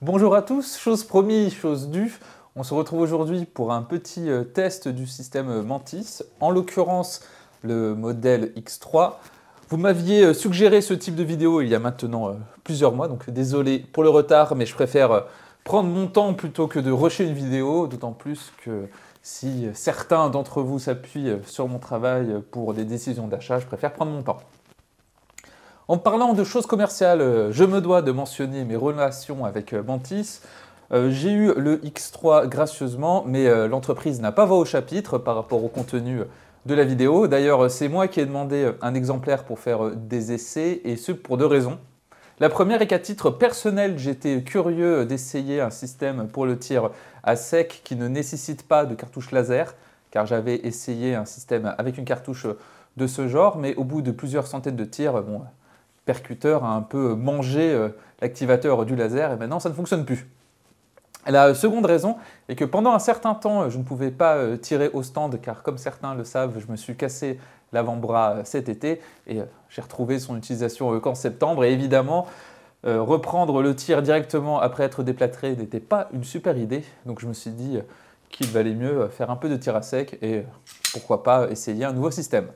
Bonjour à tous, chose promise, chose due. On se retrouve aujourd'hui pour un petit test du système Mantis, en l'occurrence le modèle X3. Vous m'aviez suggéré ce type de vidéo il y a maintenant plusieurs mois, donc désolé pour le retard, mais je préfère prendre mon temps plutôt que de rusher une vidéo, d'autant plus que si certains d'entre vous s'appuient sur mon travail pour des décisions d'achat, je préfère prendre mon temps. En parlant de choses commerciales, je me dois de mentionner mes relations avec Mantis. J'ai eu le X3 gracieusement, mais l'entreprise n'a pas voix au chapitre par rapport au contenu de la vidéo. D'ailleurs, c'est moi qui ai demandé un exemplaire pour faire des essais, et ce pour deux raisons. La première est qu'à titre personnel, j'étais curieux d'essayer un système pour le tir à sec qui ne nécessite pas de cartouche laser, car j'avais essayé un système avec une cartouche de ce genre, mais au bout de plusieurs centaines de tirs, bon, percuteur a un peu mangé l'activateur du laser et maintenant ça ne fonctionne plus. La seconde raison est que pendant un certain temps, je ne pouvais pas tirer au stand car comme certains le savent, je me suis cassé l'avant-bras cet été et j'ai retrouvé son utilisation qu'en septembre et évidemment, reprendre le tir directement après être déplâtré n'était pas une super idée. Donc je me suis dit qu'il valait mieux faire un peu de tir à sec et pourquoi pas essayer un nouveau système.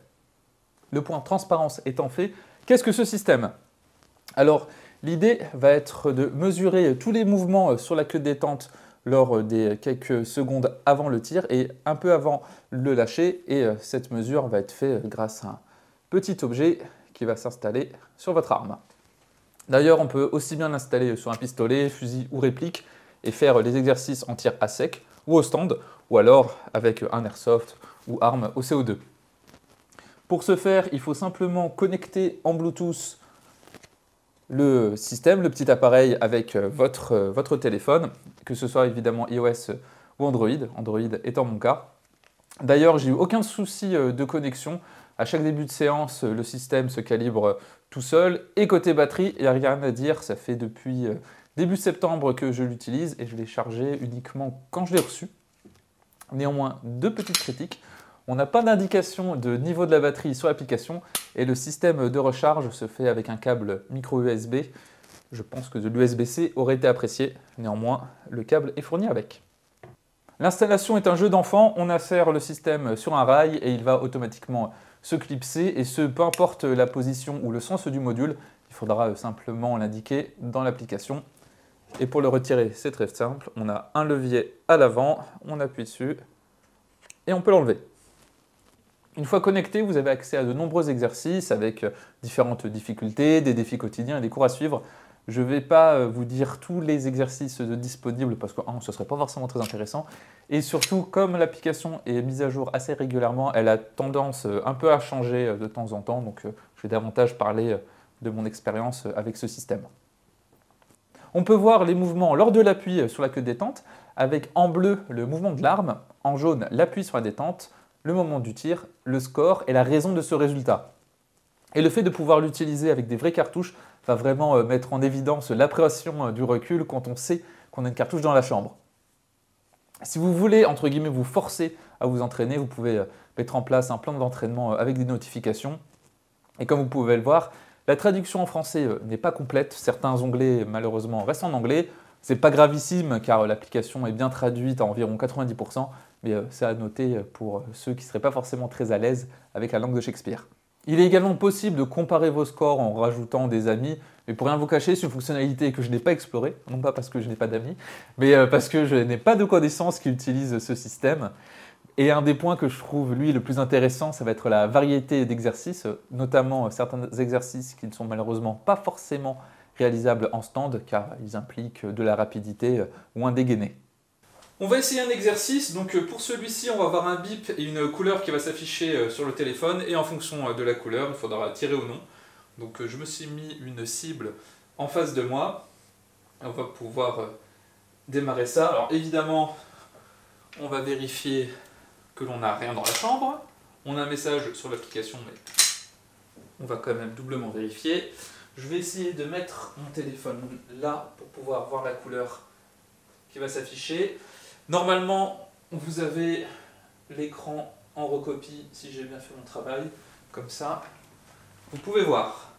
Le point transparence étant fait, qu'est-ce que ce système? Alors, l'idée va être de mesurer tous les mouvements sur la queue de détente lors des quelques secondes avant le tir et un peu avant le lâcher. Et cette mesure va être faite grâce à un petit objet qui va s'installer sur votre arme. D'ailleurs, on peut aussi bien l'installer sur un pistolet, fusil ou réplique et faire les exercices en tir à sec ou au stand, ou alors avec un airsoft ou arme au CO2. Pour ce faire, il faut simplement connecter en Bluetooth le système, le petit appareil avec votre téléphone, que ce soit évidemment iOS ou Android, Android étant mon cas. D'ailleurs, j'ai eu aucun souci de connexion. À chaque début de séance, le système se calibre tout seul. Et côté batterie, il n'y a rien à dire, ça fait depuis début septembre que je l'utilise et je l'ai chargé uniquement quand je l'ai reçu. Néanmoins, deux petites critiques. On n'a pas d'indication de niveau de la batterie sur l'application et le système de recharge se fait avec un câble micro USB. Je pense que de l'USB-C aurait été apprécié. Néanmoins, le câble est fourni avec. L'installation est un jeu d'enfant. On insère le système sur un rail et il va automatiquement se clipser et ce, peu importe la position ou le sens du module. Il faudra simplement l'indiquer dans l'application. Et pour le retirer, c'est très simple. On a un levier à l'avant, on appuie dessus et on peut l'enlever. Une fois connecté, vous avez accès à de nombreux exercices avec différentes difficultés, des défis quotidiens et des cours à suivre. Je ne vais pas vous dire tous les exercices disponibles parce que ce ne serait pas forcément très intéressant. Et surtout, comme l'application est mise à jour assez régulièrement, elle a tendance un peu à changer de temps en temps. Donc je vais davantage parler de mon expérience avec ce système. On peut voir les mouvements lors de l'appui sur la queue de détente, avec en bleu le mouvement de l'arme, en jaune l'appui sur la détente, le moment du tir, le score et la raison de ce résultat. Et le fait de pouvoir l'utiliser avec des vraies cartouches va vraiment mettre en évidence l'appréhension du recul quand on sait qu'on a une cartouche dans la chambre. Si vous voulez, entre guillemets, vous forcer à vous entraîner, vous pouvez mettre en place un plan d'entraînement avec des notifications. Et comme vous pouvez le voir, la traduction en français n'est pas complète. Certains onglets, malheureusement, restent en anglais. C'est pas gravissime car l'application est bien traduite à environ 90%, mais c'est à noter pour ceux qui ne seraient pas forcément très à l'aise avec la langue de Shakespeare. Il est également possible de comparer vos scores en rajoutant des amis, mais pour rien vous cacher, c'est une fonctionnalité que je n'ai pas explorée, non pas parce que je n'ai pas d'amis, mais parce que je n'ai pas de connaissances qui utilisent ce système. Et un des points que je trouve, lui, le plus intéressant, ça va être la variété d'exercices, notamment certains exercices qui ne sont malheureusement pas forcément réalisables en stand, car ils impliquent de la rapidité ou un dégainé. On va essayer un exercice, donc pour celui-ci, on va avoir un bip et une couleur qui va s'afficher sur le téléphone, et en fonction de la couleur, il faudra tirer ou non. Donc je me suis mis une cible en face de moi, on va pouvoir démarrer ça. Alors évidemment, on va vérifier que l'on n'a rien dans la chambre. On a un message sur l'application, mais on va quand même doublement vérifier. Je vais essayer de mettre mon téléphone là pour pouvoir voir la couleur qui va s'afficher. Normalement, vous avez l'écran en recopie si j'ai bien fait mon travail. Comme ça, vous pouvez voir.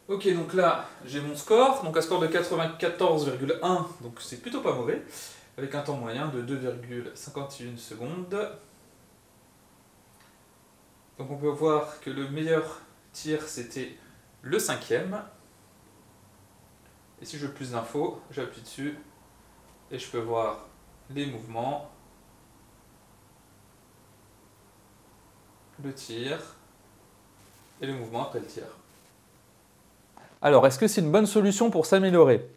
Ok, donc là, j'ai mon score, donc un score de 94,1, donc c'est plutôt pas mauvais, avec un temps moyen de 2,51 secondes. Donc on peut voir que le meilleur tir, c'était le 5e. Et si je veux plus d'infos, j'appuie dessus et je peux voir les mouvements, le tir et le mouvement après le tir. Alors, est-ce que c'est une bonne solution pour s'améliorer?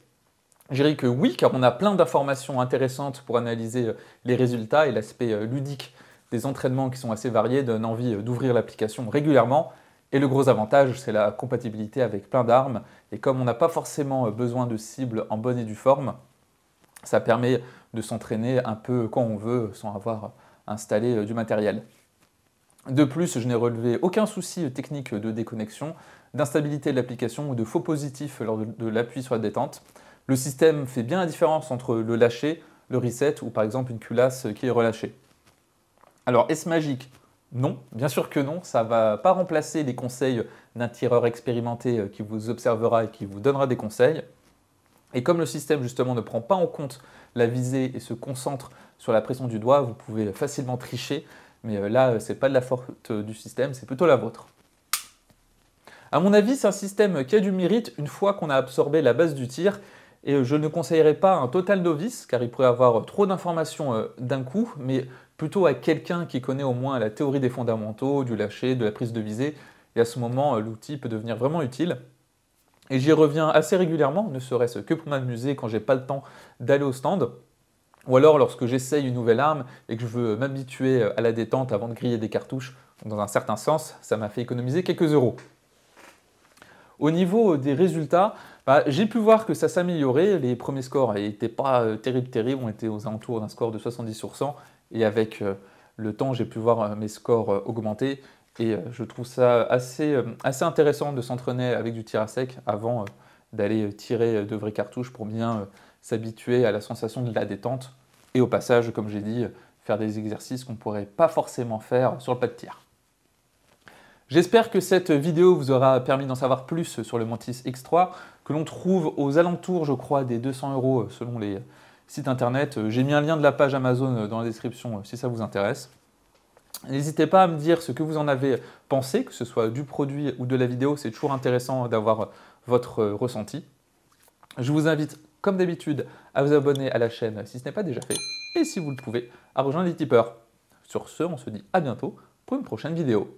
Je dirais que oui, car on a plein d'informations intéressantes pour analyser les résultats et l'aspect ludique des entraînements qui sont assez variés donne envie d'ouvrir l'application régulièrement. Et le gros avantage, c'est la compatibilité avec plein d'armes. Et comme on n'a pas forcément besoin de cibles en bonne et due forme, ça permet de s'entraîner un peu quand on veut sans avoir installé du matériel. De plus, je n'ai relevé aucun souci technique de déconnexion, d'instabilité de l'application ou de faux positifs lors de l'appui sur la détente. Le système fait bien la différence entre le lâcher, le reset ou par exemple une culasse qui est relâchée. Alors, est-ce magique? Non, bien sûr que non, ça ne va pas remplacer les conseils d'un tireur expérimenté qui vous observera et qui vous donnera des conseils. Et comme le système justement ne prend pas en compte la visée et se concentre sur la pression du doigt, vous pouvez facilement tricher, mais là, ce n'est pas de la faute du système, c'est plutôt la vôtre. À mon avis, c'est un système qui a du mérite une fois qu'on a absorbé la base du tir, et je ne conseillerais pas un total novice, car il pourrait avoir trop d'informations d'un coup, mais plutôt à quelqu'un qui connaît au moins la théorie des fondamentaux, du lâcher, de la prise de visée, et à ce moment, l'outil peut devenir vraiment utile. Et j'y reviens assez régulièrement, ne serait-ce que pour m'amuser quand j'ai pas le temps d'aller au stand, ou alors lorsque j'essaye une nouvelle arme et que je veux m'habituer à la détente avant de griller des cartouches. Dans un certain sens, ça m'a fait économiser quelques euros. Au niveau des résultats, j'ai pu voir que ça s'améliorait. Les premiers scores n'étaient pas terribles, on était aux alentours d'un score de 70 sur 100. Et avec le temps, j'ai pu voir mes scores augmenter. Et je trouve ça assez intéressant de s'entraîner avec du tir à sec avant d'aller tirer de vraies cartouches pour bien s'habituer à la sensation de la détente. Et au passage, comme j'ai dit, faire des exercices qu'on ne pourrait pas forcément faire sur le pas de tir. J'espère que cette vidéo vous aura permis d'en savoir plus sur le Mantis X3, que l'on trouve aux alentours, je crois, des 200 € selon les sites internet. J'ai mis un lien de la page Amazon dans la description si ça vous intéresse. N'hésitez pas à me dire ce que vous en avez pensé, que ce soit du produit ou de la vidéo, c'est toujours intéressant d'avoir votre ressenti. Je vous invite, comme d'habitude, à vous abonner à la chaîne si ce n'est pas déjà fait, et si vous le pouvez, à rejoindre les tipeurs. Sur ce, on se dit à bientôt pour une prochaine vidéo.